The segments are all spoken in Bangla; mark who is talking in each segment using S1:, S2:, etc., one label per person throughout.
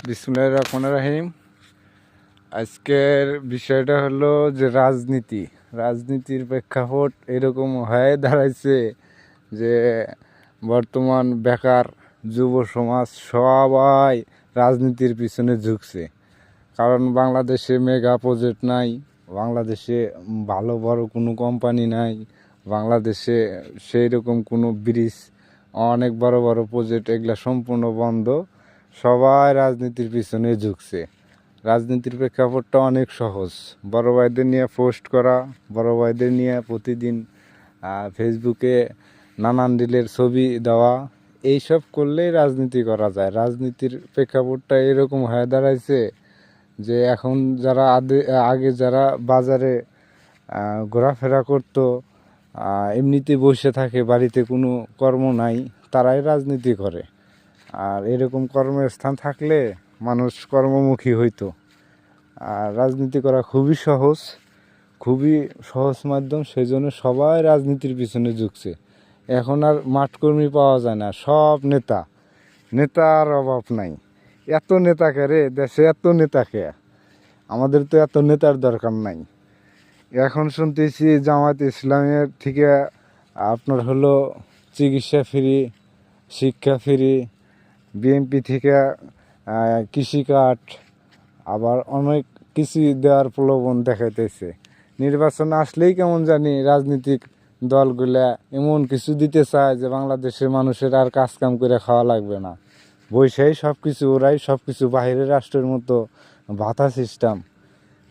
S1: বিসমিল্লাহির রহমানির রহিম। আজকের বিষয়টা হলো যে রাজনীতির প্রেক্ষাপট এরকম হয়ে দাঁড়াইছে যে বর্তমান বেকার যুব সমাজ সবাই রাজনীতির পিছনে ঝুঁকছে। কারণ বাংলাদেশে মেগা প্রজেক্ট নাই, বাংলাদেশে ভালো বড় কোনো কোম্পানি নাই, বাংলাদেশে সেই রকম কোনো ব্রিজ, অনেক বড় বড় প্রজেক্ট এগুলা সম্পূর্ণ বন্ধ। সবাই রাজনীতির পিছনে ঝুঁকছে। রাজনীতির প্রেক্ষাপটটা অনেক সহজ। বড় ভাইদের নিয়ে পোস্ট করা, বড় ভাইদের নিয়ে প্রতিদিন ফেসবুকে নানান ডিলের ছবি দেওয়া, এইসব করলেই রাজনীতি করা যায়। রাজনীতির প্রেক্ষাপটটা এরকম হয়ে দাঁড়াইছে যে এখন যারা আগে যারা বাজারে ঘোরাফেরা করতো, এমনিতে বসে থাকে, বাড়িতে কোনো কর্ম নাই, তারাই রাজনীতি করে। আর এরকম কর্মস্থান থাকলে মানুষ কর্মমুখী হইতো। আর রাজনীতি করা খুবই সহজ মাধ্যম, সেই জন্য সবাই রাজনীতির পিছনে ঝুঁকছে। এখন আর মাঠকর্মী পাওয়া যায় না, সব নেতার অভাব নাই। এত নেতাকে রে দেশে, এত নেতাকে, আমাদের তো এত নেতার দরকার নাই। এখন শুনতেছি জামায়াত ইসলামের থেকে আপনার হলো চিকিৎসা ফ্রি, শিক্ষা ফ্রি, বিএনপি থেকে কৃষিকার্ড, আবার অনেক কিছু দেওয়ার প্রলোভন দেখাইতেছে। নির্বাচন আসলেই কেমন জানি রাজনৈতিক দলগুলা এমন কিছু দিতে চায় যে বাংলাদেশের মানুষের আর কাজ কাম করে খাওয়া লাগবে না, বৈশাই সব কিছু, ওরাই সব কিছু, বাহিরের রাষ্ট্রের মতো ভাতা সিস্টেম।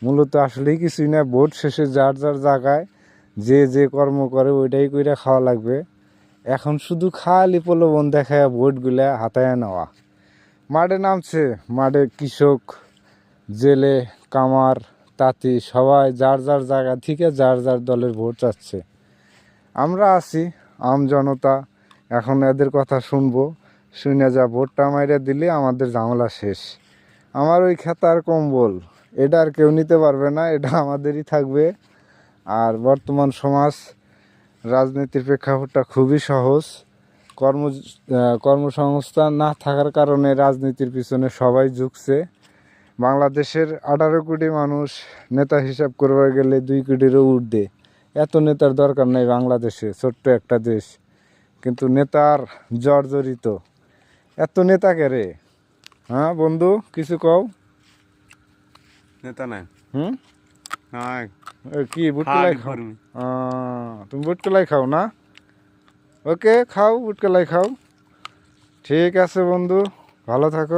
S1: মূলত আসলেই কিছুই না, ভোট শেষে যার যার জায়গায় যে কর্ম করে ওইটাই করে খাওয়া লাগবে। এখন শুধু খালি প্রলোভন দেখায় ভোটগুলা হাতায় নেওয়া। মাঠে নামছে, মাঠে কৃষক, জেলে, কামার, তাঁতি সবাই যার যার জায়গা থেকে যার যার দলের ভোট চাচ্ছে। আমরা আছি আম জনতা, এখন এদের কথা শুনবো, শুনে যা ভোটটা মাইরা দিলে আমাদের ঝামেলা শেষ। আমার ওই খেতার কম্বল এটা আর কেউ নিতে পারবে না, এটা আমাদেরই থাকবে। আর বর্তমান সমাজ রাজনীতির প্রেক্ষাপটটা খুবই সহজ। কর্মসংস্থান না থাকার কারণে রাজনীতির পিছনে সবাই ঝুঁকছে। বাংলাদেশের 18 কোটি মানুষ, নেতা হিসাব করতে গেলে 2 কোটিরও ঊর্ধ্বে। এত নেতার দরকার নেই বাংলাদেশে, ছোট্ট একটা দেশ, কিন্তু নেতার জর্জরিত। এত নেতাকে রে, হ্যাঁ বন্ধু কিছু কও।
S2: নেতা নাই।
S1: কি বুটকলাই খাও? তুমি বুটকলাই খাও না? ওকে, খাও, বুটকলাই খাও। ঠিক আছে বন্ধু, ভালো থাকো।